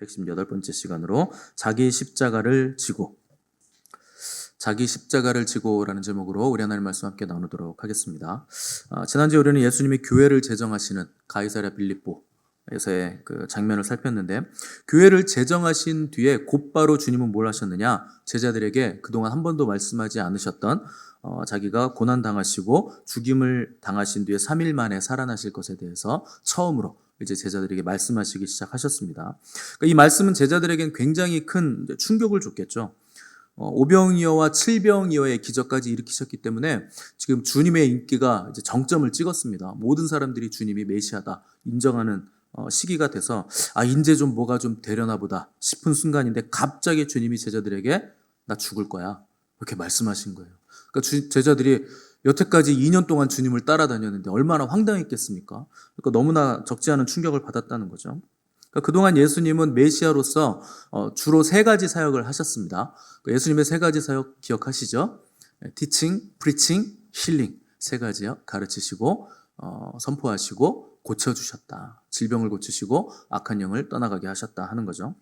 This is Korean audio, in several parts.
118번째 시간으로 자기 십자가를 지고라는 제목으로 우리 하나님 말씀 함께 나누도록 하겠습니다. 지난주에 우리는 예수님이 교회를 제정하시는 가이사랴 빌립보에서의 그 장면을 살폈는데, 교회를 제정하신 뒤에 곧바로 주님은 뭘 하셨느냐? 제자들에게 그동안 한 번도 말씀하지 않으셨던 자기가 고난당하시고 죽임을 당하신 뒤에 3일 만에 살아나실 것에 대해서 처음으로 이제 제자들에게 말씀하시기 시작하셨습니다. 그러니까 이 말씀은 제자들에겐 굉장히 큰 충격을 줬겠죠. 오병이어와 칠병이어의 기적까지 일으키셨기 때문에 지금 주님의 인기가 이제 정점을 찍었습니다. 모든 사람들이 주님이 메시아다 인정하는 시기가 돼서 이제 좀 뭐가 좀 되려나 보다 싶은 순간인데, 갑자기 주님이 제자들에게 나 죽을 거야 이렇게 말씀하신 거예요. 그러니까 제자들이 여태까지 2년 동안 주님을 따라다녔는데 얼마나 황당했겠습니까? 그러니까 너무나 적지 않은 충격을 받았다는 거죠. 그러니까 그동안 예수님은 메시아로서 주로 3가지 사역을 하셨습니다. 예수님의 3가지 사역 기억하시죠? Teaching, Preaching, Healing 3가지요. 가르치시고 선포하시고 고쳐주셨다. 질병을 고치시고 악한 영을 떠나가게 하셨다 하는 거죠.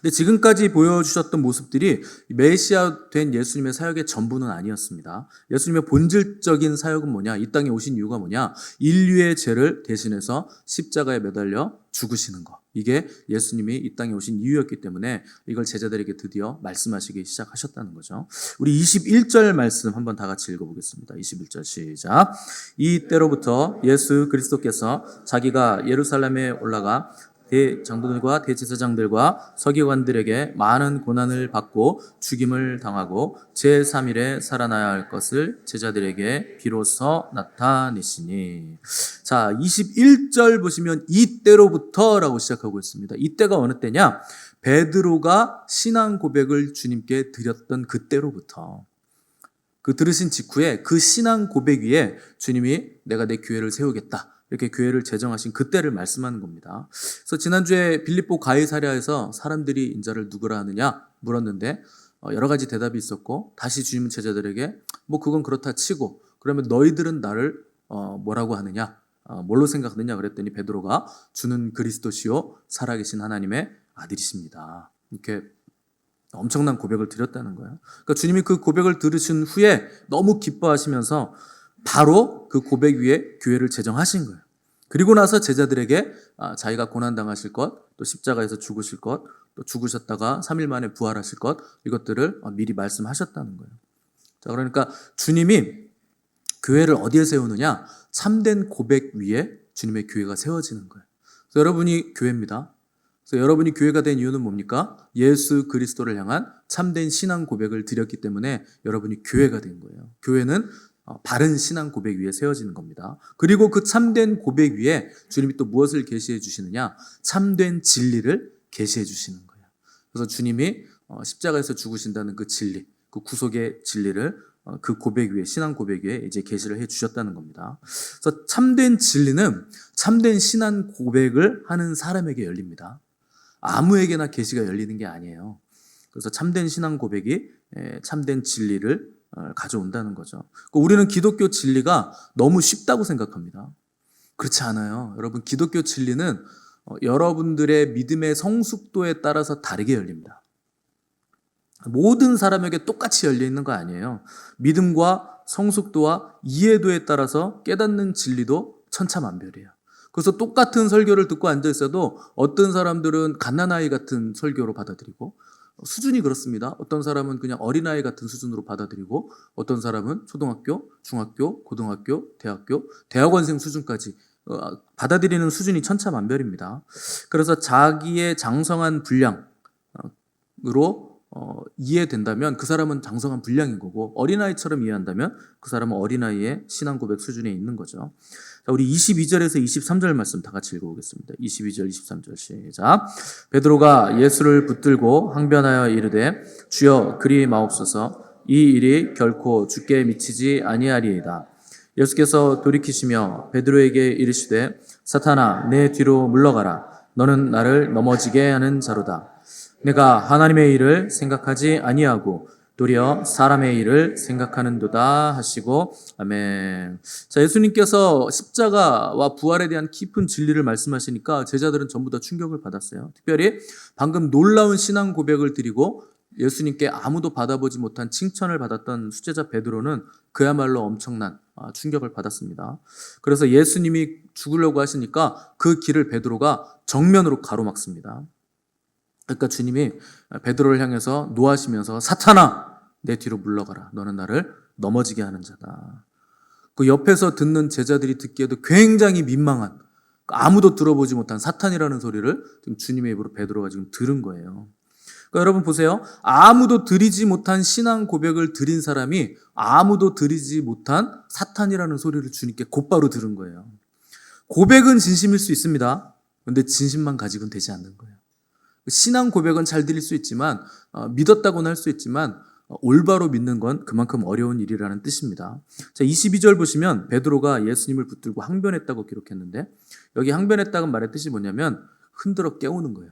근데 지금까지 보여주셨던 모습들이 메시아 된 예수님의 사역의 전부는 아니었습니다. 예수님의 본질적인 사역은 뭐냐? 이 땅에 오신 이유가 뭐냐? 인류의 죄를 대신해서 십자가에 매달려 죽으시는 것. 이게 예수님이 이 땅에 오신 이유였기 때문에 이걸 제자들에게 드디어 말씀하시기 시작하셨다는 거죠. 우리 21절 말씀 한번 다 같이 읽어보겠습니다. 21절 시작. 이때로부터 예수 그리스도께서 자기가 예루살렘에 올라가 대장로들과 대제사장들과 서기관들에게 많은 고난을 받고 죽임을 당하고 제3일에 살아나야 할 것을 제자들에게 비로소 나타내시니. 자, 21절 보시면 이때로부터라고 시작하고 있습니다. 이때가 어느 때냐? 베드로가 신앙 고백을 주님께 드렸던 그때로부터. 그 들으신 직후에 그 신앙 고백 위에 주님이 내가 내 교회를 세우겠다 이렇게 교회를 제정하신 그때를 말씀하는 겁니다. 그래서 지난주에 빌립보 가이사랴에서 사람들이 인자를 누구라 하느냐 물었는데 여러 가지 대답이 있었고, 다시 주님은 제자들에게 그건 그렇다 치고 그러면 너희들은 나를 뭐라고 하느냐, 뭘로 생각하느냐 그랬더니 베드로가 주는 그리스도시요 살아계신 하나님의 아들이십니다. 이렇게 엄청난 고백을 드렸다는 거예요. 그러니까 주님이 그 고백을 들으신 후에 너무 기뻐하시면서 바로 그 고백 위에 교회를 제정하신 거예요. 그리고 나서 제자들에게 자기가 고난당하실 것, 또 십자가에서 죽으실 것, 또 죽으셨다가 3일 만에 부활하실 것, 이것들을 미리 말씀하셨다는 거예요. 자, 그러니까 주님이 교회를 어디에 세우느냐? 참된 고백 위에 주님의 교회가 세워지는 거예요. 그래서 여러분이 교회입니다. 그래서 여러분이 교회가 된 이유는 뭡니까? 예수 그리스도를 향한 참된 신앙 고백을 드렸기 때문에 여러분이 교회가 된 거예요. 교회는 바른 신앙 고백 위에 세워지는 겁니다. 그리고 그 참된 고백 위에 주님이 또 무엇을 계시해 주시느냐? 참된 진리를 계시해 주시는 거예요. 그래서 주님이 십자가에서 죽으신다는 그 진리, 그 구속의 진리를 그 고백 위에, 신앙 고백 위에 이제 계시를 해 주셨다는 겁니다. 그래서 참된 진리는 참된 신앙 고백을 하는 사람에게 열립니다. 아무에게나 계시가 열리는 게 아니에요. 그래서 참된 신앙 고백이 참된 진리를 가져온다는 거죠. 우리는 기독교 진리가 너무 쉽다고 생각합니다. 그렇지 않아요. 여러분, 기독교 진리는 여러분들의 믿음의 성숙도에 따라서 다르게 열립니다. 모든 사람에게 똑같이 열려있는 거 아니에요. 믿음과 성숙도와 이해도에 따라서 깨닫는 진리도 천차만별이에요. 그래서 똑같은 설교를 듣고 앉아있어도 어떤 사람들은 갓난아이 같은 설교로 받아들이고, 수준이 그렇습니다. 어떤 사람은 그냥 어린아이 같은 수준으로 받아들이고, 어떤 사람은 초등학교, 중학교, 고등학교, 대학교, 대학원생 수준까지 받아들이는 수준이 천차만별입니다. 그래서 자기의 장성한 분량으로 이해된다면 그 사람은 장성한 분량인 거고, 어린아이처럼 이해한다면 그 사람은 어린아이의 신앙 고백 수준에 있는 거죠. 자, 우리 22절에서 23절 말씀 다 같이 읽어보겠습니다. 22절, 23절 시작. 베드로가 예수를 붙들고 항변하여 이르되 주여 그리 마옵소서, 이 일이 결코 주께 미치지 아니하리이다. 예수께서 돌이키시며 베드로에게 이르시되 사탄아 내 뒤로 물러가라. 너는 나를 넘어지게 하는 자로다. 내가 하나님의 일을 생각하지 아니하고 도리어 사람의 일을 생각하는도다 하시고 아멘. 자, 예수님께서 십자가와 부활에 대한 깊은 진리를 말씀하시니까 제자들은 전부 다 충격을 받았어요. 특별히 방금 놀라운 신앙 고백을 드리고 예수님께 아무도 받아보지 못한 칭찬을 받았던 수제자 베드로는 그야말로 엄청난 충격을 받았습니다. 그래서 예수님이 죽으려고 하시니까 그 길을 베드로가 정면으로 가로막습니다. 그러니까 주님이 베드로를 향해서 노하시면서 사탄아 내 뒤로 물러가라. 너는 나를 넘어지게 하는 자다. 그 옆에서 듣는 제자들이 듣기에도 굉장히 민망한 아무도 들어보지 못한 사탄이라는 소리를 지금 주님의 입으로 베드로가 지금 들은 거예요. 그러니까 여러분 보세요. 아무도 드리지 못한 신앙 고백을 드린 사람이 아무도 드리지 못한 사탄이라는 소리를 주님께 곧바로 들은 거예요. 고백은 진심일 수 있습니다. 그런데 진심만 가지고는 되지 않는 거예요. 신앙 고백은 잘 드릴 수 있지만 믿었다고는 할 수 있지만 올바로 믿는 건 그만큼 어려운 일이라는 뜻입니다. 자, 22절 보시면 베드로가 예수님을 붙들고 항변했다고 기록했는데 여기 항변했다는 말의 뜻이 뭐냐면 흔들어 깨우는 거예요.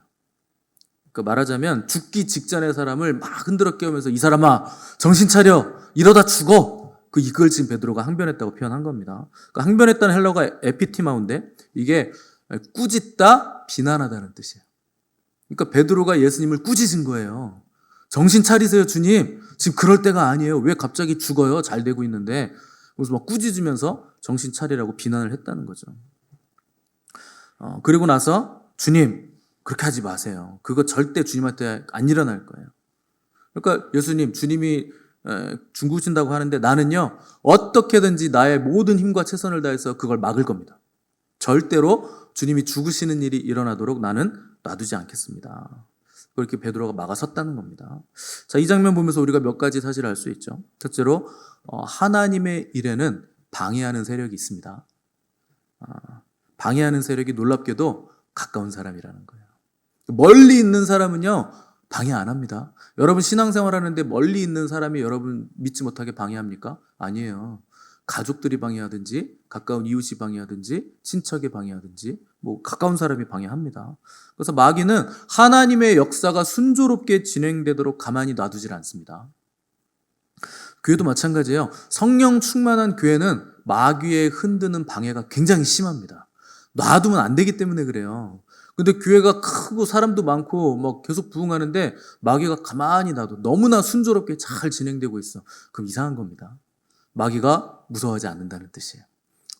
그러니까 말하자면 죽기 직전의 사람을 막 흔들어 깨우면서 이 사람아 정신 차려 이러다 죽어. 이걸 지금 베드로가 항변했다고 표현한 겁니다. 그러니까 항변했다는 헬러가 에피티마우인데 이게 꾸짖다 비난하다는 뜻이에요. 그러니까 베드로가 예수님을 꾸짖은 거예요. 정신 차리세요 주님. 지금 그럴 때가 아니에요. 왜 갑자기 죽어요? 잘 되고 있는데. 그래서 막 꾸짖으면서 정신 차리라고 비난을 했다는 거죠. 그리고 나서 주님 그렇게 하지 마세요. 그거 절대 주님한테 안 일어날 거예요. 그러니까 예수님 주님이 죽으신다고 하는데 나는요 어떻게든지 나의 모든 힘과 최선을 다해서 그걸 막을 겁니다. 절대로 주님이 죽으시는 일이 일어나도록 나는 놔두지 않겠습니다. 그렇게 베드로가 막아섰다는 겁니다. 자, 이 장면 보면서 우리가 몇 가지 사실을 알 수 있죠. 첫째로 하나님의 일에는 방해하는 세력이 있습니다. 방해하는 세력이 놀랍게도 가까운 사람이라는 거예요. 멀리 있는 사람은요 방해 안 합니다. 여러분 신앙생활 하는데 멀리 있는 사람이 여러분 믿지 못하게 방해합니까? 아니에요. 가족들이 방해하든지 가까운 이웃이 방해하든지 친척이 방해하든지 가까운 사람이 방해합니다. 그래서 마귀는 하나님의 역사가 순조롭게 진행되도록 가만히 놔두질 않습니다. 교회도 마찬가지예요. 성령 충만한 교회는 마귀의 흔드는 방해가 굉장히 심합니다. 놔두면 안 되기 때문에 그래요. 근데 교회가 크고 사람도 많고 계속 부흥하는데 마귀가 가만히 놔도 너무나 순조롭게 잘 진행되고 있어. 그럼 이상한 겁니다. 마귀가 무서워하지 않는다는 뜻이에요.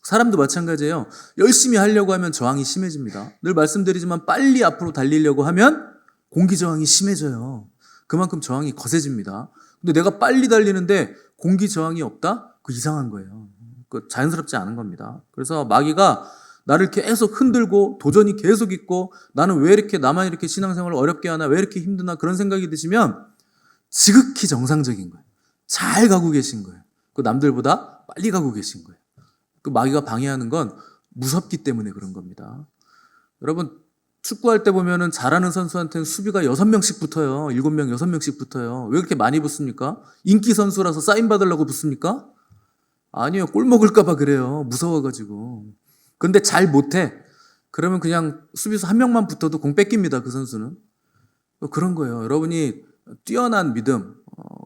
사람도 마찬가지예요. 열심히 하려고 하면 저항이 심해집니다. 늘 말씀드리지만 빨리 앞으로 달리려고 하면 공기 저항이 심해져요. 그만큼 저항이 거세집니다. 근데 내가 빨리 달리는데 공기 저항이 없다? 그거 이상한 거예요. 그거 자연스럽지 않은 겁니다. 그래서 마귀가 나를 계속 흔들고 도전이 계속 있고 나는 왜 이렇게 나만 이렇게 신앙생활을 어렵게 하나 왜 이렇게 힘드나 그런 생각이 드시면 지극히 정상적인 거예요. 잘 가고 계신 거예요. 그 남들보다 빨리 가고 계신 거예요. 그 마귀가 방해하는 건 무섭기 때문에 그런 겁니다. 여러분 축구할 때 보면은 잘하는 선수한테는 수비가 6명씩 붙어요. 7명, 6명씩 붙어요. 왜 그렇게 많이 붙습니까? 인기 선수라서 사인 받으려고 붙습니까? 아니요. 골 먹을까 봐 그래요. 무서워가지고. 근데 잘 못해. 그러면 그냥 수비수 한 명만 붙어도 공 뺏깁니다. 그 선수는. 그런 거예요. 여러분이 뛰어난 믿음,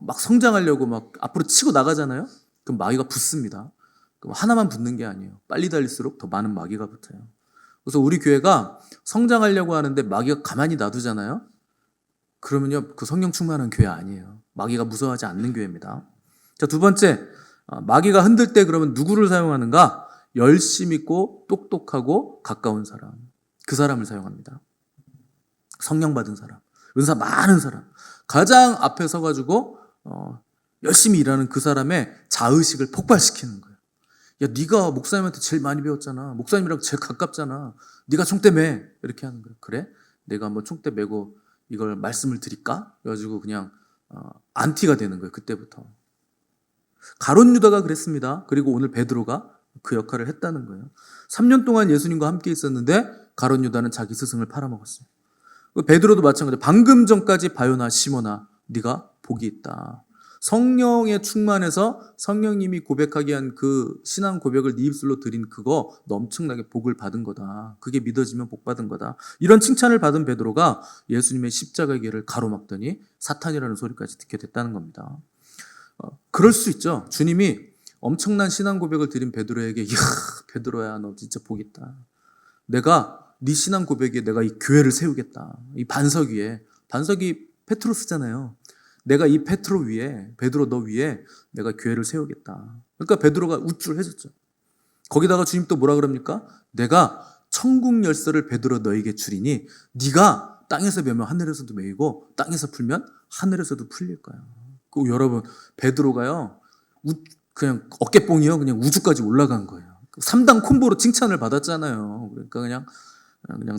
막 성장하려고 막 앞으로 치고 나가잖아요. 그럼 마귀가 붙습니다. 그럼 하나만 붙는 게 아니에요. 빨리 달릴수록 더 많은 마귀가 붙어요. 그래서 우리 교회가 성장하려고 하는데 마귀가 가만히 놔두잖아요. 그러면요, 그 성령 충만한 교회 아니에요. 마귀가 무서워하지 않는 교회입니다. 자, 두 번째, 마귀가 흔들 때 그러면 누구를 사용하는가? 열심 있고 똑똑하고 가까운 사람. 그 사람을 사용합니다. 성령 받은 사람, 은사 많은 사람. 가장 앞에 서가지고 열심히 일하는 그 사람의 자의식을 폭발시키는 거예요. 야, 네가 목사님한테 제일 많이 배웠잖아. 목사님이랑 제일 가깝잖아. 네가 총대 매. 이렇게 하는 거예요. 그래? 내가 한번 총대 메고 이걸 말씀을 드릴까? 그래가지고 그냥 안티가 되는 거예요. 그때부터. 가룟 유다가 그랬습니다. 그리고 오늘 베드로가 그 역할을 했다는 거예요. 3년 동안 예수님과 함께 있었는데 가룟 유다는 자기 스승을 팔아먹었어요. 베드로도 마찬가지예요. 방금 전까지 바요나 시모나 네가 복이 있다. 성령에 충만해서 성령님이 고백하게 한 그 신앙 고백을 네 입술로 드린 그거 너 엄청나게 복을 받은 거다. 그게 믿어지면 복 받은 거다. 이런 칭찬을 받은 베드로가 예수님의 십자가의 길을 가로막더니 사탄이라는 소리까지 듣게 됐다는 겁니다. 그럴 수 있죠. 주님이 엄청난 신앙 고백을 드린 베드로에게, 이야, 베드로야, 너 진짜 복 있다. 내가 네 신앙 고백에 내가 이 교회를 세우겠다. 이 반석 위에, 반석이 페트로스잖아요. 내가 이 페트로 위에, 베드로 너 위에 내가 교회를 세우겠다. 그러니까 베드로가 우쭐해졌죠. 거기다가 주님 또 뭐라 그럽니까? 내가 천국 열쇠를 베드로 너에게 주리니 네가 땅에서 매면 하늘에서도 매이고 땅에서 풀면 하늘에서도 풀릴 거야. 그 여러분, 베드로가요, 그냥 어깨뽕이요, 그냥 우주까지 올라간 거예요. 3단 콤보로 칭찬을 받았잖아요. 그러니까 그냥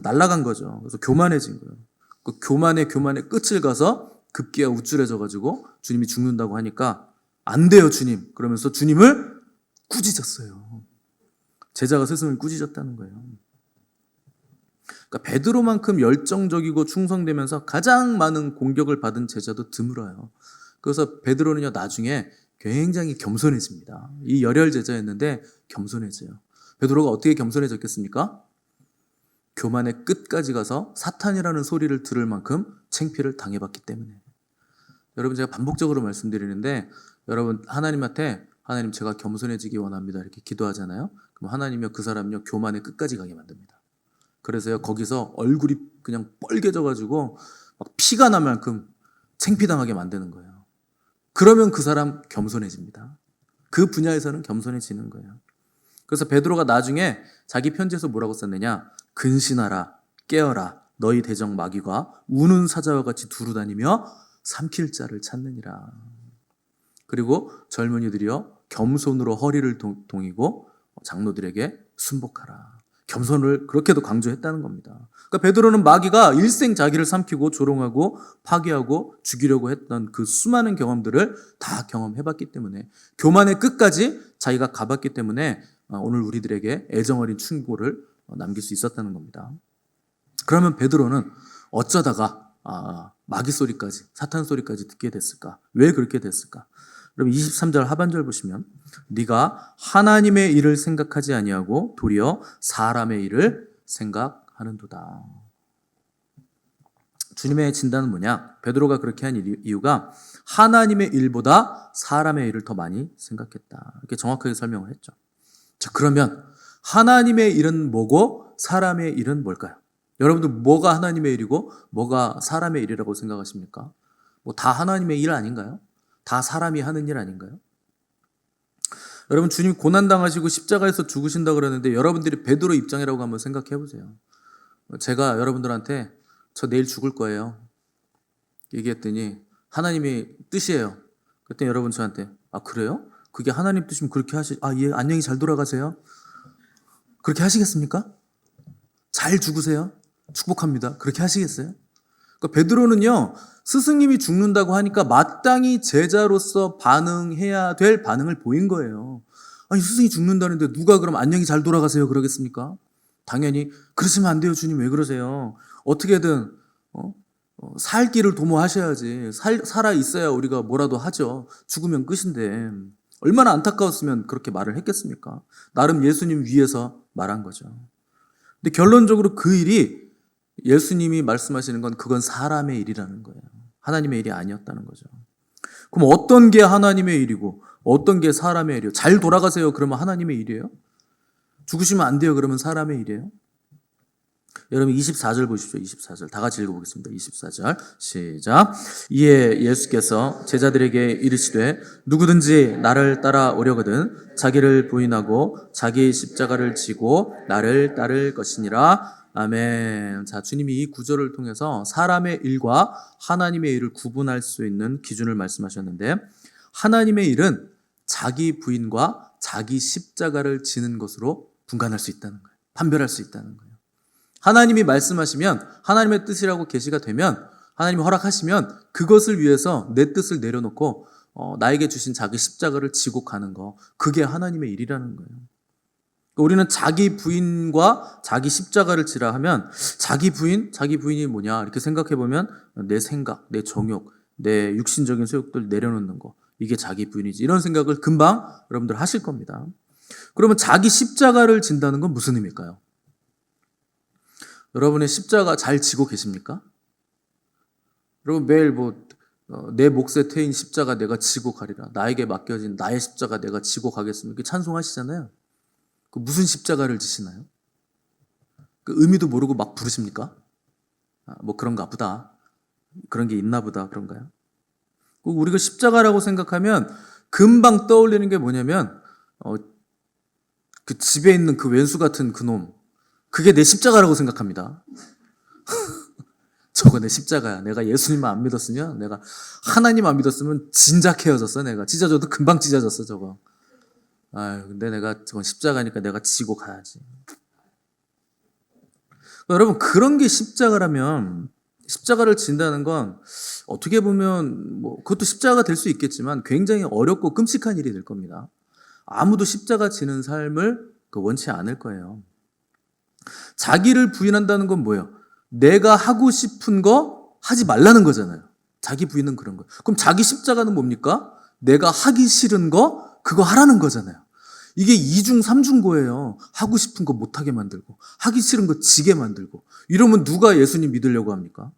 날아간 거죠. 그래서 교만해진 거예요. 그 교만의 끝을 가서 급기야 우쭐해져가지고 주님이 죽는다고 하니까 안 돼요, 주님. 그러면서 주님을 꾸짖었어요. 제자가 스승을 꾸짖었다는 거예요. 그러니까 베드로만큼 열정적이고 충성되면서 가장 많은 공격을 받은 제자도 드물어요. 그래서 베드로는요, 나중에 굉장히 겸손해집니다. 이 열혈 제자였는데 겸손해져요. 베드로가 어떻게 겸손해졌겠습니까? 교만의 끝까지 가서 사탄이라는 소리를 들을 만큼 창피를 당해봤기 때문에. 여러분, 제가 반복적으로 말씀드리는데, 여러분 하나님한테, 하나님 제가 겸손해지기 원합니다, 이렇게 기도하잖아요. 그럼 하나님이요, 그 사람요 교만의 끝까지 가게 만듭니다. 그래서요, 거기서 얼굴이 그냥 뻘개져가지고 막 피가 날 만큼 창피당하게 만드는 거예요. 그러면 그 사람 겸손해집니다. 그 분야에서는 겸손해지는 거예요. 그래서 베드로가 나중에 자기 편지에서 뭐라고 썼느냐? 근신하라, 깨어라, 너희 대적 마귀가 우는 사자와 같이 두루다니며 삼킬 자를 찾느니라. 그리고 젊은이들이여 겸손으로 허리를 동이고 장로들에게 순복하라. 겸손을 그렇게도 강조했다는 겁니다. 그러니까 베드로는 마귀가 일생 자기를 삼키고 조롱하고 파괴하고 죽이려고 했던 그 수많은 경험들을 다 경험해봤기 때문에, 교만의 끝까지 자기가 가봤기 때문에 오늘 우리들에게 애정어린 충고를 남길 수 있었다는 겁니다. 그러면 베드로는 어쩌다가 마귀 소리까지, 사탄 소리까지 듣게 됐을까? 왜 그렇게 됐을까? 여러분 23절 하반절 보시면, 네가 하나님의 일을 생각하지 아니하고 도리어 사람의 일을 생각하는도다. 주님의 진단은 뭐냐? 베드로가 그렇게 한 이유가 하나님의 일보다 사람의 일을 더 많이 생각했다. 이렇게 정확하게 설명을 했죠. 자, 그러면 하나님의 일은 뭐고 사람의 일은 뭘까요? 여러분들 뭐가 하나님의 일이고 뭐가 사람의 일이라고 생각하십니까? 뭐 다 하나님의 일 아닌가요? 다 사람이 하는 일 아닌가요? 여러분, 주님 고난당하시고 십자가에서 죽으신다 그러는데 여러분들이 베드로 입장이라고 한번 생각해 보세요. 제가 여러분들한테 저 내일 죽을 거예요 얘기했더니 하나님의 뜻이에요. 그랬더니 여러분 저한테 그래요? 그게 하나님 뜻이면 그렇게 예, 안녕히 잘 돌아가세요. 그렇게 하시겠습니까? 잘 죽으세요. 축복합니다. 그렇게 하시겠어요? 그러니까 베드로는요, 스승님이 죽는다고 하니까 마땅히 제자로서 반응해야 될 반응을 보인 거예요. 아니, 스승이 죽는다는데 누가 그럼 안녕히 잘 돌아가세요 그러겠습니까? 당연히 그러시면 안 돼요. 주님 왜 그러세요? 어떻게든 살 길을 도모하셔야지. 살아 있어야 우리가 뭐라도 하죠. 죽으면 끝인데 얼마나 안타까웠으면 그렇게 말을 했겠습니까? 나름 예수님 위해서 말한 거죠. 근데 결론적으로 그 일이, 예수님이 말씀하시는 건 그건 사람의 일이라는 거예요. 하나님의 일이 아니었다는 거죠. 그럼 어떤 게 하나님의 일이고 어떤 게 사람의 일이에요? 잘 돌아가세요 그러면 하나님의 일이에요? 죽으시면 안 돼요 그러면 사람의 일이에요? 여러분 24절 보십시오. 24절 다 같이 읽어보겠습니다. 24절 시작. 이에 예수께서 제자들에게 이르시되 누구든지 나를 따라오려거든 자기를 부인하고 자기 십자가를 지고 나를 따를 것이니라. 아멘. 자, 주님이 이 구절을 통해서 사람의 일과 하나님의 일을 구분할 수 있는 기준을 말씀하셨는데, 하나님의 일은 자기 부인과 자기 십자가를 지는 것으로 분간할 수 있다는 거예요. 판별할 수 있다는 거예요. 하나님이 말씀하시면, 하나님의 뜻이라고 계시가 되면, 하나님이 허락하시면 그것을 위해서 내 뜻을 내려놓고 나에게 주신 자기 십자가를 지고 가는 거, 그게 하나님의 일이라는 거예요. 우리는 자기 부인과 자기 십자가를 지라 하면 자기 부인이 뭐냐 이렇게 생각해 보면 내 생각, 내 정욕, 내 육신적인 소욕들 내려놓는 거, 이게 자기 부인이지, 이런 생각을 금방 여러분들 하실 겁니다. 그러면 자기 십자가를 진다는 건 무슨 의미일까요? 여러분의 십자가 잘 지고 계십니까? 여러분 매일 내 몫에 태인 십자가 내가 지고 가리라. 나에게 맡겨진 나의 십자가 내가 지고 가겠습니다. 이렇게 찬송하시잖아요. 그 무슨 십자가를 지시나요? 그 의미도 모르고 막 부르십니까? 뭐 그런가 보다. 그런 게 있나 보다. 그런가요? 우리가 십자가라고 생각하면 금방 떠올리는 게 뭐냐면 그 집에 있는 그 왼수 같은 그놈, 그게 내 십자가라고 생각합니다. 저거 내 십자가야. 내가 예수님만 안 믿었으면, 내가 하나님 안 믿었으면 진작 헤어졌어. 내가 찢어져도 금방 찢어졌어 저거. 근데 내가 저건 십자가니까 내가 지고 가야지. 여러분, 그런 게 십자가라면, 십자가를 진다는 건 어떻게 보면 뭐 그것도 십자가가 될 수 있겠지만 굉장히 어렵고 끔찍한 일이 될 겁니다. 아무도 십자가 지는 삶을 원치 않을 거예요. 자기를 부인한다는 건 뭐예요? 내가 하고 싶은 거 하지 말라는 거잖아요. 자기 부인은 그런 거예요. 그럼 자기 십자가는 뭡니까? 내가 하기 싫은 거 그거 하라는 거잖아요. 이게 이중 삼중고예요. 하고 싶은 거 못하게 만들고 하기 싫은 거 지게 만들고. 이러면 누가 예수님 믿으려고 합니까?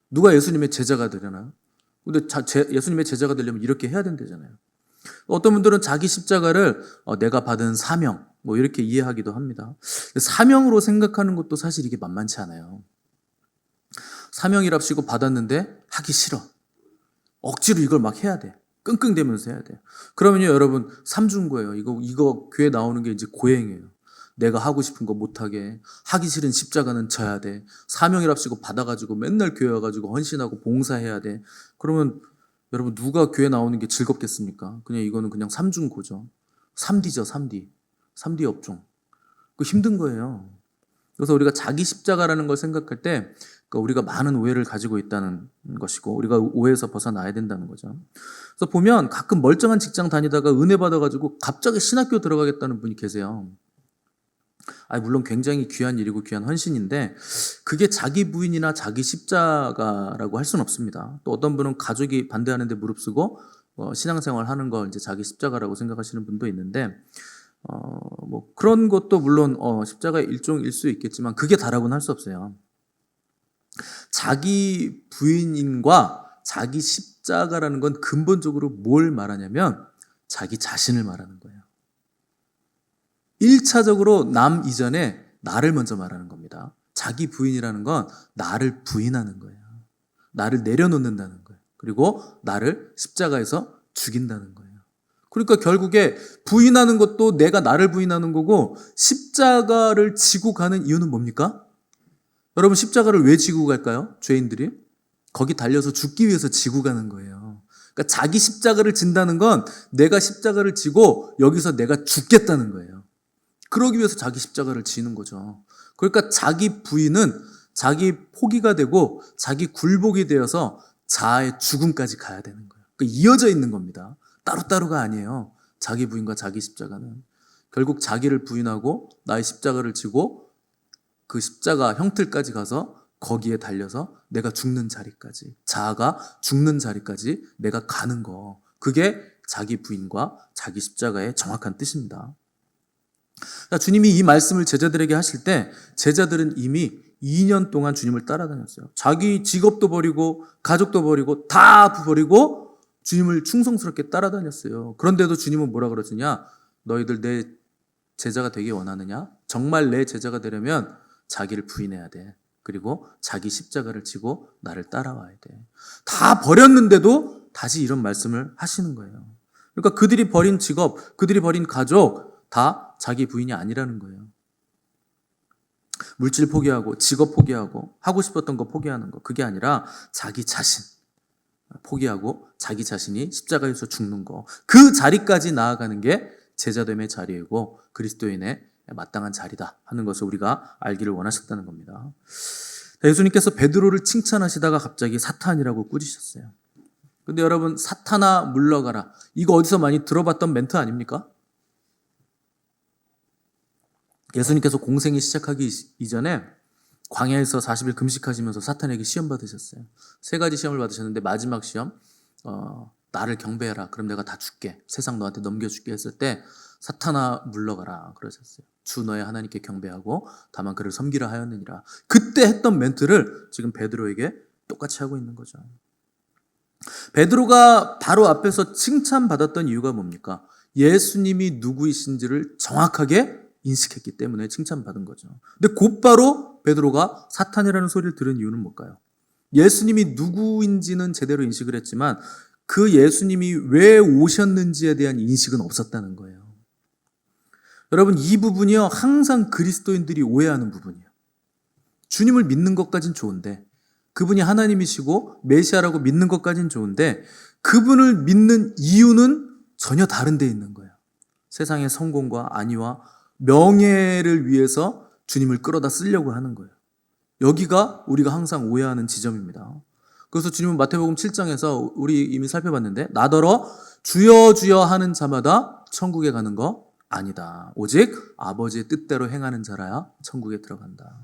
누가 예수님의 제자가 되려나요? 근데 예수님의 제자가 되려면 이렇게 해야 된다잖아요. 어떤 분들은 자기 십자가를 내가 받은 사명 뭐 이렇게 이해하기도 합니다. 사명으로 생각하는 것도 사실 이게 만만치 않아요. 사명이랍시고 받았는데 하기 싫어. 억지로 이걸 막 해야 돼. 끙끙대면서 해야 돼. 그러면요, 여러분, 삼중고예요. 이거 교회 나오는 게 이제 고행이에요. 내가 하고 싶은 거 못하게, 하기 싫은 십자가는 져야 돼. 사명이랍시고 받아가지고 맨날 교회 와가지고 헌신하고 봉사해야 돼. 그러면 여러분, 누가 교회 나오는 게 즐겁겠습니까? 이거는 그냥 삼중고죠. 3D죠, 3D. 3D 업종. 그 힘든 거예요. 그래서 우리가 자기 십자가라는 걸 생각할 때 우리가 많은 오해를 가지고 있다는 것이고 우리가 오해에서 벗어나야 된다는 거죠. 그래서 보면 가끔 멀쩡한 직장 다니다가 은혜 받아가지고 갑자기 신학교 들어가겠다는 분이 계세요. 물론 굉장히 귀한 일이고 귀한 헌신인데 그게 자기 부인이나 자기 십자가라고 할 수는 없습니다. 또 어떤 분은 가족이 반대하는데 무릅쓰고 신앙생활 하는 걸 이제 자기 십자가라고 생각하시는 분도 있는데 뭐 그런 것도 물론 십자가의 일종일 수 있겠지만 그게 다라고는 할 수 없어요. 자기 부인과 자기 십자가라는 건 근본적으로 뭘 말하냐면 자기 자신을 말하는 거예요. 1차적으로 남 이전에 나를 먼저 말하는 겁니다. 자기 부인이라는 건 나를 부인하는 거예요. 나를 내려놓는다는 거예요. 그리고 나를 십자가에서 죽인다는 거예요. 그러니까 결국에 부인하는 것도 내가 나를 부인하는 거고 십자가를 지고 가는 이유는 뭡니까? 여러분, 십자가를 왜 지고 갈까요? 죄인들이? 거기 달려서 죽기 위해서 지고 가는 거예요. 그러니까 자기 십자가를 진다는 건 내가 십자가를 지고 여기서 내가 죽겠다는 거예요. 그러기 위해서 자기 십자가를 지는 거죠. 그러니까 자기 부인은 자기 포기가 되고 자기 굴복이 되어서 자아의 죽음까지 가야 되는 거예요. 그러니까 이어져 있는 겁니다. 따로따로가 아니에요. 자기 부인과 자기 십자가는. 결국 자기를 부인하고 나의 십자가를 지고 그 십자가 형틀까지 가서 거기에 달려서 내가 죽는 자리까지, 자아가 죽는 자리까지 내가 가는 거. 그게 자기 부인과 자기 십자가의 정확한 뜻입니다. 주님이 이 말씀을 제자들에게 하실 때 제자들은 이미 2년 동안 주님을 따라다녔어요. 자기 직업도 버리고 가족도 버리고 다 버리고 주님을 충성스럽게 따라다녔어요. 그런데도 주님은 뭐라 그러시냐? 너희들 내 제자가 되기 원하느냐? 정말 내 제자가 되려면 자기를 부인해야 돼. 그리고 자기 십자가를 지고 나를 따라와야 돼. 다 버렸는데도 다시 이런 말씀을 하시는 거예요. 그러니까 그들이 버린 직업, 그들이 버린 가족 다 자기 부인이 아니라는 거예요. 물질 포기하고 직업 포기하고 하고 싶었던 거 포기하는 거, 그게 아니라 자기 자신 포기하고 자기 자신이 십자가에서 죽는 거, 그 자리까지 나아가는 게 제자됨의 자리이고 그리스도인의 마땅한 자리다 하는 것을 우리가 알기를 원하셨다는 겁니다. 예수님께서 베드로를 칭찬하시다가 갑자기 사탄이라고 꾸짖으셨어요. 근데 여러분, 사탄아 물러가라, 이거 어디서 많이 들어봤던 멘트 아닙니까? 예수님께서 공생이 시작하기 이전에 광야에서 40일 금식하시면서 사탄에게 시험 받으셨어요. 3가지 시험을 받으셨는데 마지막 시험, 나를 경배해라, 그럼 내가 다 줄게, 세상 너한테 넘겨줄게 했을 때 사탄아 물러가라 그러셨어요. 주 너의 하나님께 경배하고 다만 그를 섬기라 하였느니라. 그때 했던 멘트를 지금 베드로에게 똑같이 하고 있는 거죠. 베드로가 바로 앞에서 칭찬받았던 이유가 뭡니까? 예수님이 누구이신지를 정확하게 인식했기 때문에 칭찬받은 거죠. 근데 곧바로 베드로가 사탄이라는 소리를 들은 이유는 뭘까요? 예수님이 누구인지는 제대로 인식을 했지만 그 예수님이 왜 오셨는지에 대한 인식은 없었다는 거예요. 여러분, 이 부분이요, 항상 그리스도인들이 오해하는 부분이에요. 주님을 믿는 것까진 좋은데, 그분이 하나님이시고 메시아라고 믿는 것까진 좋은데, 그분을 믿는 이유는 전혀 다른 데 있는 거예요. 세상의 성공과 안위와 명예를 위해서 주님을 끌어다 쓰려고 하는 거예요. 여기가 우리가 항상 오해하는 지점입니다. 그래서 주님은 마태복음 7장에서 우리 이미 살펴봤는데, 나더러 주여 주여 하는 자마다 천국에 가는 거 아니다. 오직 아버지의 뜻대로 행하는 자라야 천국에 들어간다.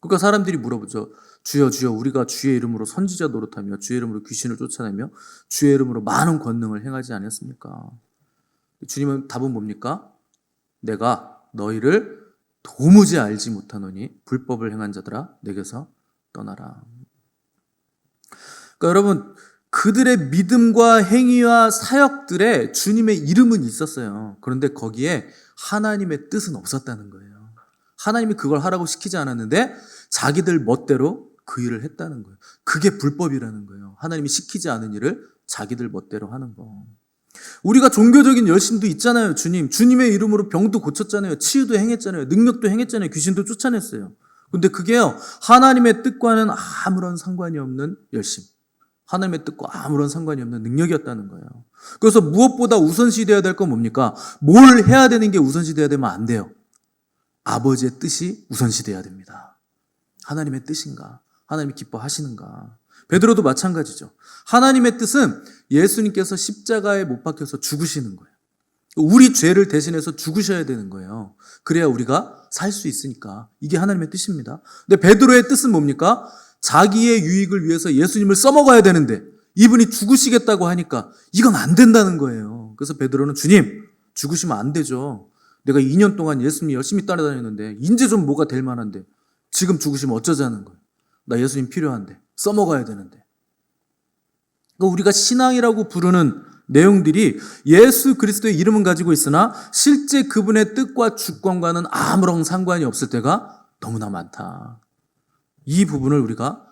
그러니까 사람들이 물어보죠. 주여 주여, 우리가 주의 이름으로 선지자 노릇하며 주의 이름으로 귀신을 쫓아내며 주의 이름으로 많은 권능을 행하지 않았습니까? 주님은 답은 뭡니까? 내가 너희를 도무지 알지 못하노니 불법을 행한 자들아 내게서 떠나라. 그러니까 여러분, 그들의 믿음과 행위와 사역들에 주님의 이름은 있었어요. 그런데 거기에 하나님의 뜻은 없었다는 거예요. 하나님이 그걸 하라고 시키지 않았는데 자기들 멋대로 그 일을 했다는 거예요. 그게 불법이라는 거예요. 하나님이 시키지 않은 일을 자기들 멋대로 하는 거. 우리가 종교적인 열심도 있잖아요. 주님의 이름으로 병도 고쳤잖아요. 치유도 행했잖아요. 능력도 행했잖아요. 귀신도 쫓아냈어요. 근데 그게요, 하나님의 뜻과는 아무런 상관이 없는 열심, 하나님의 뜻과 아무런 상관이 없는 능력이었다는 거예요. 그래서 무엇보다 우선시돼야 될 건 뭡니까? 뭘 해야 되는 게 우선시돼야 되면 안 돼요. 아버지의 뜻이 우선시돼야 됩니다. 하나님의 뜻인가? 하나님이 기뻐하시는가? 베드로도 마찬가지죠. 하나님의 뜻은 예수님께서 십자가에 못 박혀서 죽으시는 거예요. 우리 죄를 대신해서 죽으셔야 되는 거예요. 그래야 우리가 살 수 있으니까. 이게 하나님의 뜻입니다. 근데 베드로의 뜻은 뭡니까? 자기의 유익을 위해서 예수님을 써먹어야 되는데 이분이 죽으시겠다고 하니까 이건 안 된다는 거예요. 그래서 베드로는 주님, 죽으시면 안 되죠. 내가 2년 동안 예수님 열심히 따라다녔는데 이제 좀 뭐가 될 만한데 지금 죽으시면 어쩌자는 거예요. 나 예수님 필요한데 써먹어야 되는데. 그러니까 우리가 신앙이라고 부르는 내용들이 예수 그리스도의 이름은 가지고 있으나 실제 그분의 뜻과 주권과는 아무런 상관이 없을 때가 너무나 많다. 이 부분을 우리가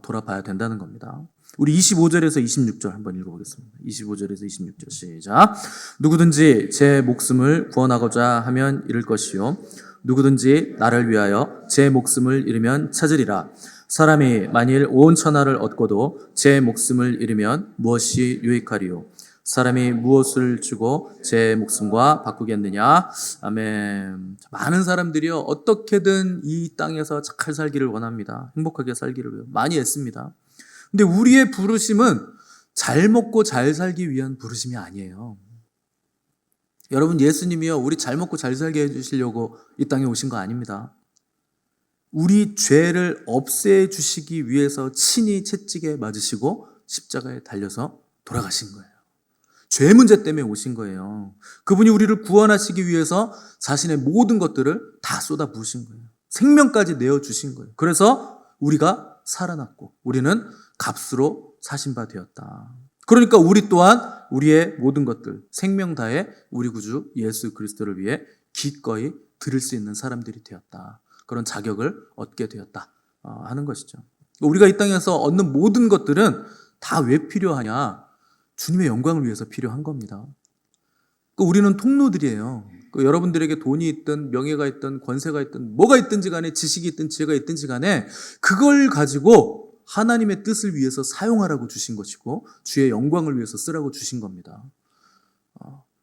돌아봐야 된다는 겁니다. 우리 25절에서 26절 한번 읽어보겠습니다. 25절에서 26절 시작. 누구든지 제 목숨을 구원하고자 하면 잃을 것이요 누구든지 나를 위하여 제 목숨을 잃으면 찾으리라. 사람이 만일 온 천하를 얻고도 제 목숨을 잃으면 무엇이 유익하리요? 사람이 무엇을 주고 제 목숨과 바꾸겠느냐? 아멘. 많은 사람들이요, 어떻게든 이 땅에서 잘 살기를 원합니다. 행복하게 살기를 위해 많이 애씁니다. 근데 우리의 부르심은 잘 먹고 잘 살기 위한 부르심이 아니에요. 여러분, 예수님이요, 우리 잘 먹고 잘 살게 해주시려고 이 땅에 오신 거 아닙니다. 우리 죄를 없애주시기 위해서 친히 채찍에 맞으시고 십자가에 달려서 돌아가신 거예요. 죄 문제 때문에 오신 거예요. 그분이 우리를 구원하시기 위해서 자신의 모든 것들을 다 쏟아 부으신 거예요. 생명까지 내어주신 거예요. 그래서 우리가 살아났고 우리는 값으로 사신 바 되었다. 그러니까 우리 또한 우리의 모든 것들, 생명 다해 우리 구주 예수 그리스도를 위해 기꺼이 드릴 수 있는 사람들이 되었다. 그런 자격을 얻게 되었다 하는 것이죠. 우리가 이 땅에서 얻는 모든 것들은 다 왜 필요하냐? 주님의 영광을 위해서 필요한 겁니다. 우리는 통로들이에요. 여러분들에게 돈이 있든 명예가 있든 권세가 있든 뭐가 있든지 간에 지식이 있든 지혜가 있든지 간에 그걸 가지고 하나님의 뜻을 위해서 사용하라고 주신 것이고 주의 영광을 위해서 쓰라고 주신 겁니다.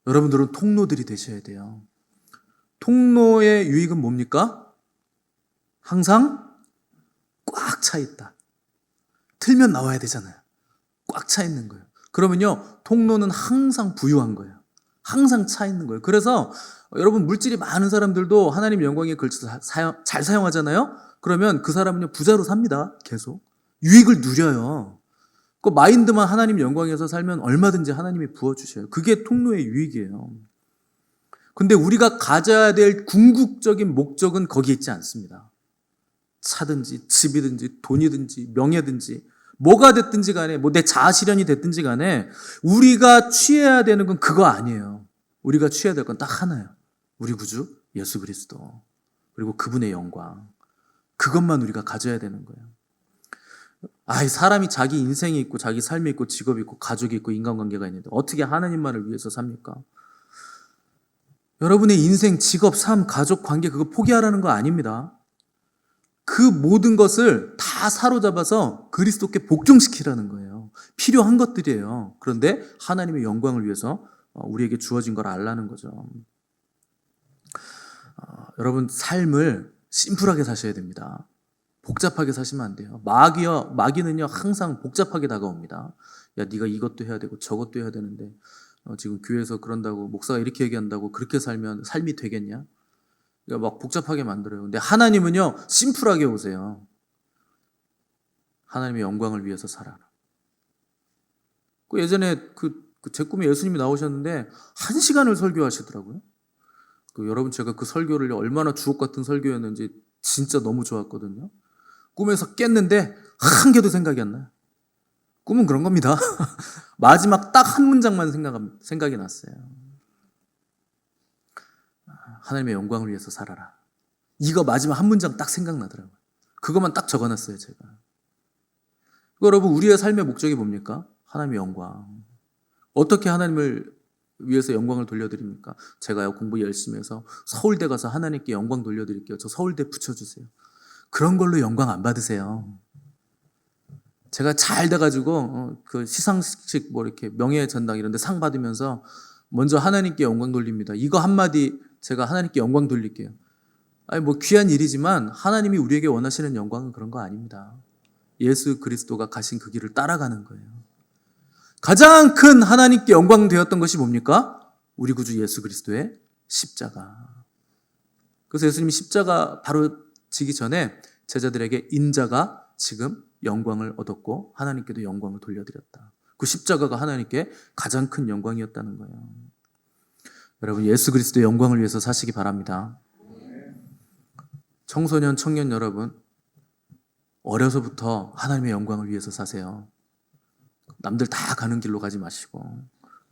여러분들은 통로들이 되셔야 돼요. 통로의 유익은 뭡니까? 항상 꽉 차 있다. 틀면 나와야 되잖아요. 꽉 차 있는 거예요. 그러면요, 통로는 항상 부유한 거예요. 항상 차 있는 거예요. 그래서 여러분, 물질이 많은 사람들도 하나님 영광에 걸쳐서 잘 사용하잖아요. 그러면 그 사람은요, 부자로 삽니다. 계속 유익을 누려요. 그 마인드만 하나님 영광에서 살면 얼마든지 하나님이 부어주셔요. 그게 통로의 유익이에요. 근데 우리가 가져야 될 궁극적인 목적은 거기에 있지 않습니다. 차든지 집이든지 돈이든지 명예든지 뭐가 됐든지 간에, 뭐 내 자아 실현이 됐든지 간에 우리가 취해야 되는 건 그거 아니에요. 우리가 취해야 될 건 딱 하나예요. 우리 구주 예수 그리스도. 그리고 그분의 영광. 그것만 우리가 가져야 되는 거예요. 사람이 자기 인생이 있고 자기 삶이 있고 직업이 있고 가족이 있고 인간관계가 있는데 어떻게 하나님만을 위해서 삽니까? 여러분의 인생, 직업, 삶, 가족, 관계 그거 포기하라는 거 아닙니다. 그 모든 것을 다 사로잡아서 그리스도께 복종시키라는 거예요. 필요한 것들이에요. 그런데 하나님의 영광을 위해서 우리에게 주어진 걸 알라는 거죠. 여러분 삶을 심플하게 사셔야 됩니다. 복잡하게 사시면 안 돼요. 마귀는요 항상 복잡하게 다가옵니다. 야, 네가 이것도 해야 되고 저것도 해야 되는데 지금 교회에서 그런다고 목사가 이렇게 얘기한다고 그렇게 살면 삶이 되겠냐? 그러니까 막 복잡하게 만들어요. 근데 하나님은요 심플하게 오세요. 하나님의 영광을 위해서 살아라. 예전에 제 꿈에 예수님이 나오셨는데 1시간을 설교하시더라고요. 여러분 제가 그 설교를 얼마나 주옥 같은 설교였는지 진짜 너무 좋았거든요. 꿈에서 깼는데 한 개도 생각이 안 나요. 꿈은 그런 겁니다. 마지막 딱 한 문장만 생각이 났어요. 하나님의 영광을 위해서 살아라. 이거 마지막 한 문장 딱 생각나더라고요. 그것만 딱 적어놨어요, 제가. 여러분, 우리의 삶의 목적이 뭡니까? 하나님의 영광. 어떻게 하나님을 위해서 영광을 돌려드립니까? 제가요, 공부 열심히 해서 서울대 가서 하나님께 영광 돌려드릴게요. 저 서울대 붙여주세요. 그런 걸로 영광 안 받으세요. 제가 잘 돼가지고, 그 시상식 이렇게 명예전당 이런 데 상 받으면서 먼저 하나님께 영광 돌립니다. 이거 한마디 제가 하나님께 영광 돌릴게요. 귀한 일이지만 하나님이 우리에게 원하시는 영광은 그런 거 아닙니다. 예수 그리스도가 가신 그 길을 따라가는 거예요. 가장 큰 하나님께 영광 되었던 것이 뭡니까? 우리 구주 예수 그리스도의 십자가. 그래서 예수님이 십자가 바로 지기 전에 제자들에게 인자가 지금 영광을 얻었고 하나님께도 영광을 돌려드렸다. 그 십자가가 하나님께 가장 큰 영광이었다는 거예요. 여러분 예수 그리스도의 영광을 위해서 사시기 바랍니다. 청소년, 청년 여러분 어려서부터 하나님의 영광을 위해서 사세요. 남들 다 가는 길로 가지 마시고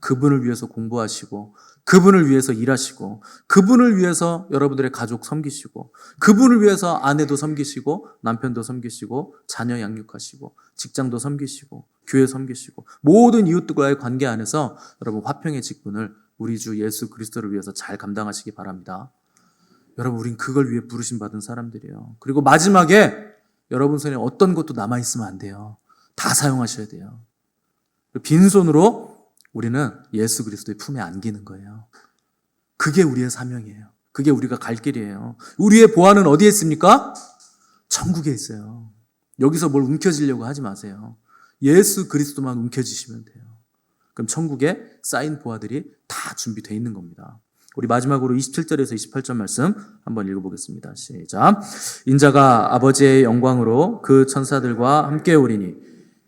그분을 위해서 공부하시고 그분을 위해서 일하시고 그분을 위해서 여러분들의 가족 섬기시고 그분을 위해서 아내도 섬기시고 남편도 섬기시고 자녀 양육하시고 직장도 섬기시고 교회 섬기시고 모든 이웃들과의 관계 안에서 여러분 화평의 직분을 우리 주 예수 그리스도를 위해서 잘 감당하시기 바랍니다. 여러분 우린 그걸 위해 부르심 받은 사람들이에요. 그리고 마지막에 여러분 손에 어떤 것도 남아있으면 안 돼요. 다 사용하셔야 돼요. 빈손으로 우리는 예수 그리스도의 품에 안기는 거예요. 그게 우리의 사명이에요. 그게 우리가 갈 길이에요. 우리의 보안은 어디에 있습니까? 천국에 있어요. 여기서 뭘 움켜쥐려고 하지 마세요. 예수 그리스도만 움켜쥐시면 돼요. 그럼 천국에 쌓인 보화들이 다 준비되어 있는 겁니다. 우리 마지막으로 27절에서 28절 말씀 한번 읽어보겠습니다. 시작. 인자가 아버지의 영광으로 그 천사들과 함께 오리니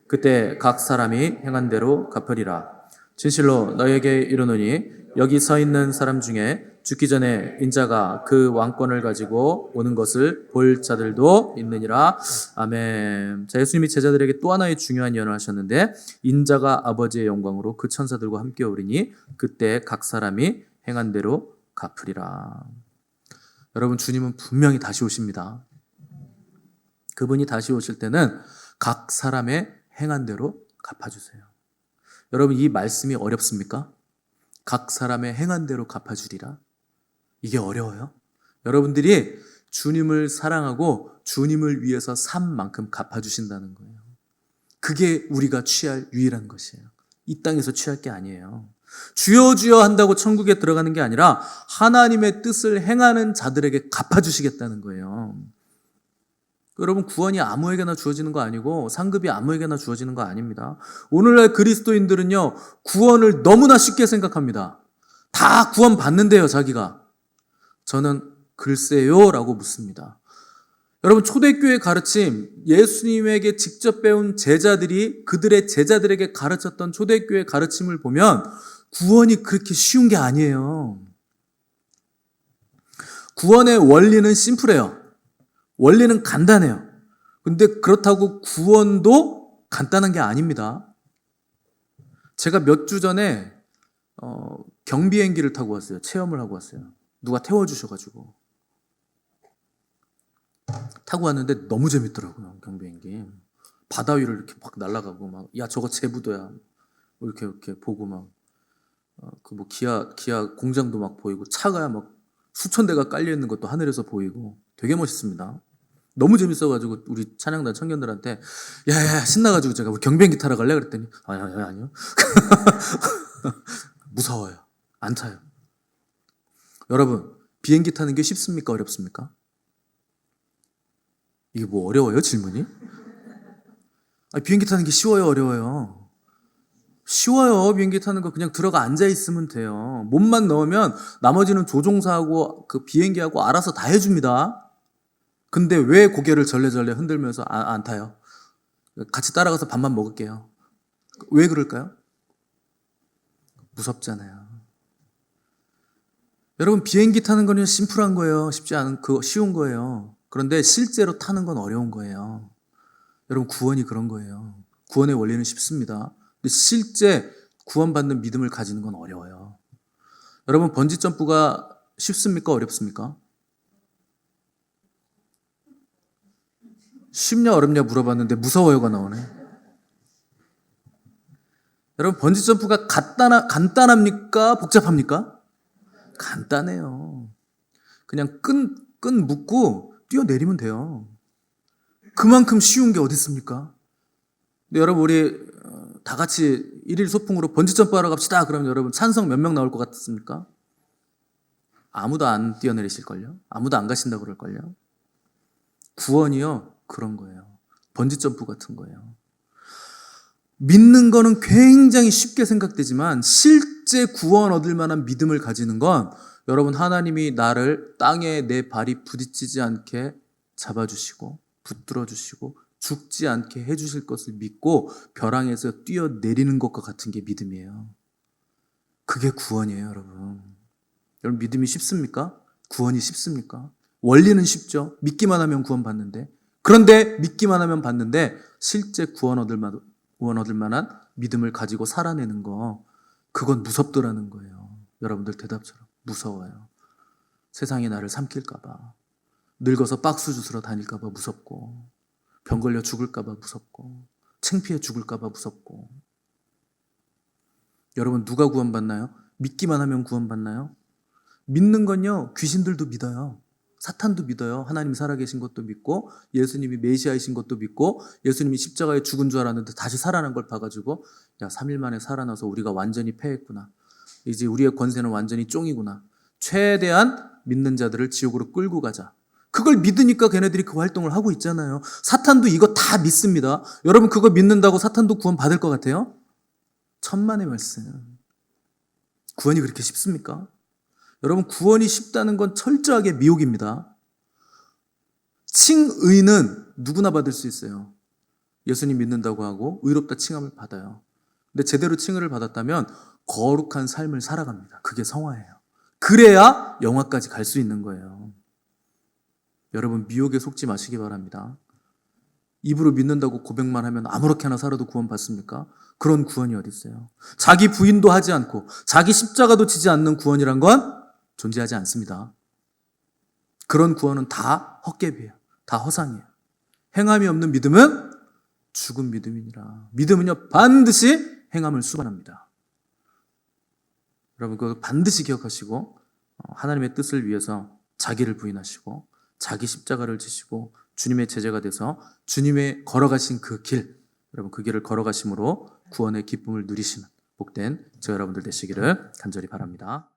그때 각 사람이 행한 대로 갚으리라. 진실로 너에게 이르노니 여기 서 있는 사람 중에 죽기 전에 인자가 그 왕권을 가지고 오는 것을 볼 자들도 있느니라. 아멘. 자, 예수님이 제자들에게 또 하나의 중요한 예언을 하셨는데 인자가 아버지의 영광으로 그 천사들과 함께 오리니 그때 각 사람이 행한 대로 갚으리라. 여러분 주님은 분명히 다시 오십니다. 그분이 다시 오실 때는 각 사람의 행한 대로 갚아주세요. 여러분 이 말씀이 어렵습니까? 각 사람의 행한 대로 갚아주리라. 이게 어려워요? 여러분들이 주님을 사랑하고 주님을 위해서 산 만큼 갚아주신다는 거예요. 그게 우리가 취할 유일한 것이에요. 이 땅에서 취할 게 아니에요. 주여 주여 한다고 천국에 들어가는 게 아니라 하나님의 뜻을 행하는 자들에게 갚아주시겠다는 거예요. 여러분 구원이 아무에게나 주어지는 거 아니고 상급이 아무에게나 주어지는 거 아닙니다. 오늘날 그리스도인들은요 구원을 너무나 쉽게 생각합니다. 다 구원 받는데요 자기가. 저는 글쎄요 라고 묻습니다. 여러분 초대교회 가르침, 예수님에게 직접 배운 제자들이 그들의 제자들에게 가르쳤던 초대교회 가르침을 보면 구원이 그렇게 쉬운 게 아니에요. 구원의 원리는 심플해요. 원리는 간단해요. 근데 그렇다고 구원도 간단한 게 아닙니다. 제가 몇 주 전에 경비행기를 타고 왔어요. 체험을 하고 왔어요. 누가 태워주셔가지고 타고 왔는데 너무 재밌더라고요. 경비행기 바다 위를 이렇게 막 날아가고 막 야 저거 제부도야 뭐 이렇게 보고 막 그 뭐 기아 공장도 막 보이고 차가 막 수천 대가 깔려 있는 것도 하늘에서 보이고 되게 멋있습니다. 너무 재밌어가지고 우리 찬양단 청년들한테 야야 신나가지고 제가 우리 경비행기 타러 갈래 그랬더니 아니요 무서워요. 안 타요. 여러분 비행기 타는 게 쉽습니까 어렵습니까? 이게 뭐 어려워요 질문이? 아니, 비행기 타는 게 쉬워요 어려워요? 쉬워요. 비행기 타는 거 그냥 들어가 앉아 있으면 돼요. 몸만 넣으면 나머지는 조종사하고 그 비행기하고 알아서 다 해줍니다. 근데 왜 고개를 절레절레 흔들면서 안 타요? 같이 따라가서 밥만 먹을게요. 왜 그럴까요? 무섭잖아요. 여러분 비행기 타는 거는 심플한 거예요. 쉬운 거예요. 그런데 실제로 타는 건 어려운 거예요. 여러분 구원이 그런 거예요. 구원의 원리는 쉽습니다. 근데 실제 구원받는 믿음을 가지는 건 어려워요. 여러분 번지점프가 쉽습니까? 어렵습니까? 쉽냐 어렵냐 물어봤는데 무서워요가 나오네. 여러분 번지점프가 간단합니까? 복잡합니까? 간단해요. 그냥 끈 묶고 뛰어내리면 돼요. 그만큼 쉬운 게 어디 있습니까? 근데 여러분 우리 다 같이 일일 소풍으로 번지점프 하러 갑시다. 그러면 여러분 찬성 몇 명 나올 것 같습니까? 아무도 안 뛰어내리실걸요? 아무도 안 가신다고 그럴걸요? 구원이요 그런 거예요. 번지점프 같은 거예요. 믿는 거는 굉장히 쉽게 생각되지만 실제 구원 얻을 만한 믿음을 가지는 건 여러분 하나님이 나를 땅에 내 발이 부딪히지 않게 잡아주시고 붙들어주시고 죽지 않게 해주실 것을 믿고 벼랑에서 뛰어내리는 것과 같은 게 믿음이에요. 그게 구원이에요 여러분. 여러분 믿음이 쉽습니까? 구원이 쉽습니까? 원리는 쉽죠. 믿기만 하면 구원 받는데. 그런데 믿기만 하면 받는데 실제 구원 얻을 만한 믿음을 가지고 살아내는 거 그건 무섭더라는 거예요. 여러분들 대답처럼 무서워요. 세상이 나를 삼킬까 봐. 늙어서 박스 주스러 다닐까 봐 무섭고 병 걸려 죽을까 봐 무섭고 창피해 죽을까 봐 무섭고. 여러분 누가 구원받나요? 믿기만 하면 구원받나요? 믿는 건요 귀신들도 믿어요. 사탄도 믿어요. 하나님 살아계신 것도 믿고 예수님이 메시아이신 것도 믿고 예수님이 십자가에 죽은 줄 알았는데 다시 살아난 걸 봐가지고 야 3일 만에 살아나서 우리가 완전히 패했구나. 이제 우리의 권세는 완전히 쫑이구나. 최대한 믿는 자들을 지옥으로 끌고 가자. 그걸 믿으니까 걔네들이 그 활동을 하고 있잖아요. 사탄도 이거 다 믿습니다. 여러분 그거 믿는다고 사탄도 구원 받을 것 같아요? 천만의 말씀. 구원이 그렇게 쉽습니까? 여러분 구원이 쉽다는 건 철저하게 미혹입니다. 칭의는 누구나 받을 수 있어요. 예수님 믿는다고 하고 의롭다 칭함을 받아요. 근데 제대로 칭의를 받았다면 거룩한 삶을 살아갑니다. 그게 성화예요. 그래야 영화까지 갈 수 있는 거예요. 여러분 미혹에 속지 마시기 바랍니다. 입으로 믿는다고 고백만 하면 아무렇게나 살아도 구원 받습니까? 그런 구원이 어디 있어요? 자기 부인도 하지 않고 자기 십자가도 지지 않는 구원이란 건 존재하지 않습니다. 그런 구원은 다 헛개비예요. 다 허상이에요. 행함이 없는 믿음은 죽은 믿음이니라. 믿음은요 반드시 행함을 수반합니다. 여러분 그거 반드시 기억하시고 하나님의 뜻을 위해서 자기를 부인하시고 자기 십자가를 지시고 주님의 제자가 돼서 주님의 걸어가신 그 길, 여러분 그 길을 걸어가심으로 구원의 기쁨을 누리시는 복된 저 여러분들 되시기를 간절히 바랍니다.